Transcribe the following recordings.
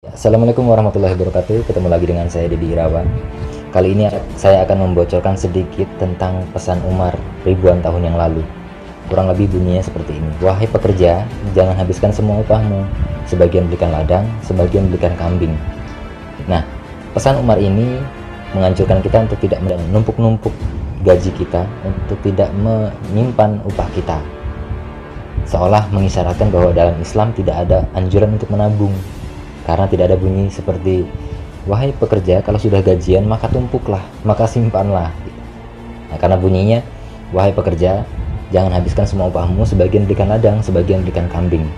Assalamualaikum warahmatullahi wabarakatuh. Ketemu lagi dengan saya Deddy Irawan. Kali ini saya akan membocorkan sedikit tentang pesan Umar ribuan tahun yang lalu. Kurang lebih bunyinya seperti ini: wahai pekerja, jangan habiskan semua upahmu. Sebagian belikan ladang, sebagian belikan kambing. Nah, pesan Umar ini menganjurkan kita untuk tidak menumpuk-numpuk gaji kita, untuk tidak menyimpan upah kita. Seolah mengisyaratkan bahwa dalam Islam tidak ada anjuran untuk menabung, karena tidak ada bunyi seperti wahai pekerja, kalau sudah gajian maka tumpuklah, maka simpanlah. Nah, karena bunyinya wahai pekerja, jangan habiskan semua upahmu, sebagian belikan ladang, sebagian belikan kambing.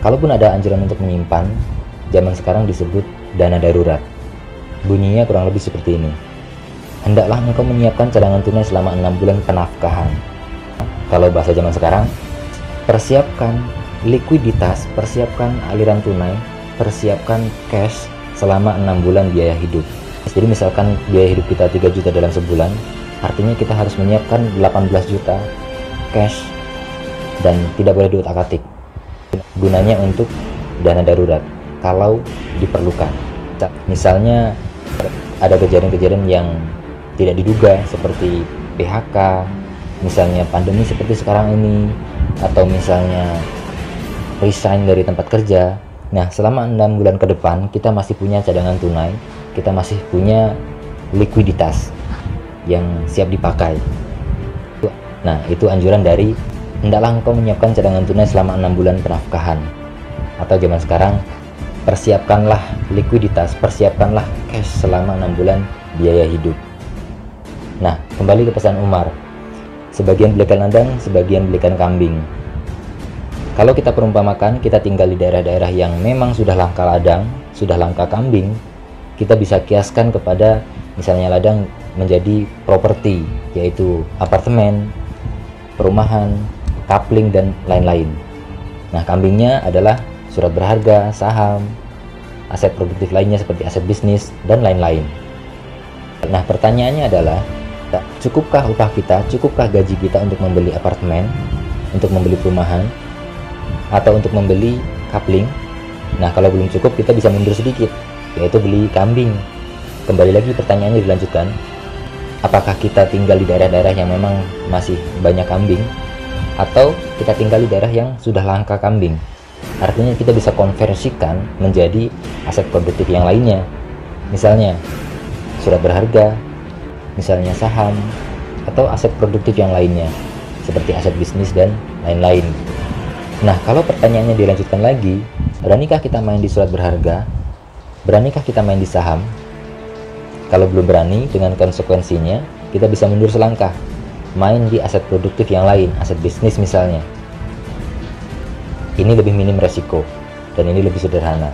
Kalaupun ada anjuran untuk menyimpan, zaman sekarang disebut dana darurat. Bunyinya kurang lebih seperti ini: hendaklah engkau menyiapkan cadangan tunai selama 6 bulan penafkahan. Kalau bahasa zaman sekarang, persiapkan likuiditas, persiapkan aliran tunai, persiapkan cash selama 6 bulan biaya hidup. Jadi misalkan biaya hidup kita 3 juta dalam sebulan, artinya kita harus menyiapkan 18 juta cash dan tidak boleh diutak-atik. Gunanya untuk dana darurat kalau diperlukan. Misalnya ada kejadian-kejadian yang tidak diduga seperti PHK, misalnya pandemi seperti sekarang ini, atau misalnya resign dari tempat kerja. Nah, selama 6 bulan ke depan kita masih punya cadangan tunai, kita masih punya likuiditas yang siap dipakai. Nah, itu anjuran dari hendaklah engkau menyiapkan cadangan tunai selama 6 bulan penafkahan. Atau zaman sekarang, persiapkanlah likuiditas, persiapkanlah cash selama 6 bulan biaya hidup. Nah, kembali ke pesan Umar, sebagian belikan ladang, sebagian belikan kambing. Kalau kita perumpamakan kita tinggal di daerah-daerah yang memang sudah langka ladang, sudah langka kambing, kita bisa kiaskan kepada misalnya ladang menjadi properti, yaitu apartemen, perumahan, kapling, dan lain-lain. Nah, kambingnya adalah surat berharga, saham, aset produktif lainnya seperti aset bisnis, dan lain-lain. Nah, pertanyaannya adalah, cukupkah upah kita, cukupkah gaji kita untuk membeli apartemen, untuk membeli perumahan, atau untuk membeli kapling? Nah, kalau belum cukup kita bisa mundur sedikit, yaitu beli kambing. Kembali lagi pertanyaannya dilanjutkan, apakah kita tinggal di daerah-daerah yang memang masih banyak kambing, atau kita tinggal di daerah yang sudah langka kambing? Artinya kita bisa konversikan menjadi aset produktif yang lainnya, misalnya surat berharga, misalnya saham, atau aset produktif yang lainnya seperti aset bisnis dan lain-lain. Nah, kalau pertanyaannya dilanjutkan lagi, beranikah kita main di surat berharga? Beranikah kita main di saham? Kalau belum berani, dengan konsekuensinya kita bisa mundur selangkah, main di aset produktif yang lain, aset bisnis misalnya. Ini lebih minim resiko dan ini lebih sederhana,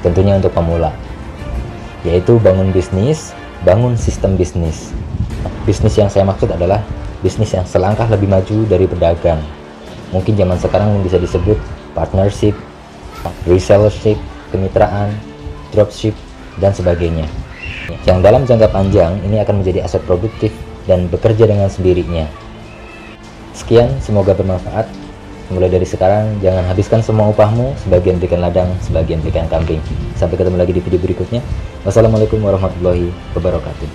tentunya untuk pemula, yaitu bangun bisnis, bangun sistem bisnis. Bisnis yang saya maksud adalah bisnis yang selangkah lebih maju dari pedagang. Mungkin zaman sekarang bisa disebut partnership, resellership, kemitraan, dropship, dan sebagainya. Yang dalam jangka panjang ini akan menjadi aset produktif dan bekerja dengan sendirinya. Sekian, semoga bermanfaat. Mulai dari sekarang, jangan habiskan semua upahmu, sebagian belikan ladang, sebagian belikan kambing. Sampai ketemu lagi di video berikutnya. Wassalamualaikum warahmatullahi wabarakatuh.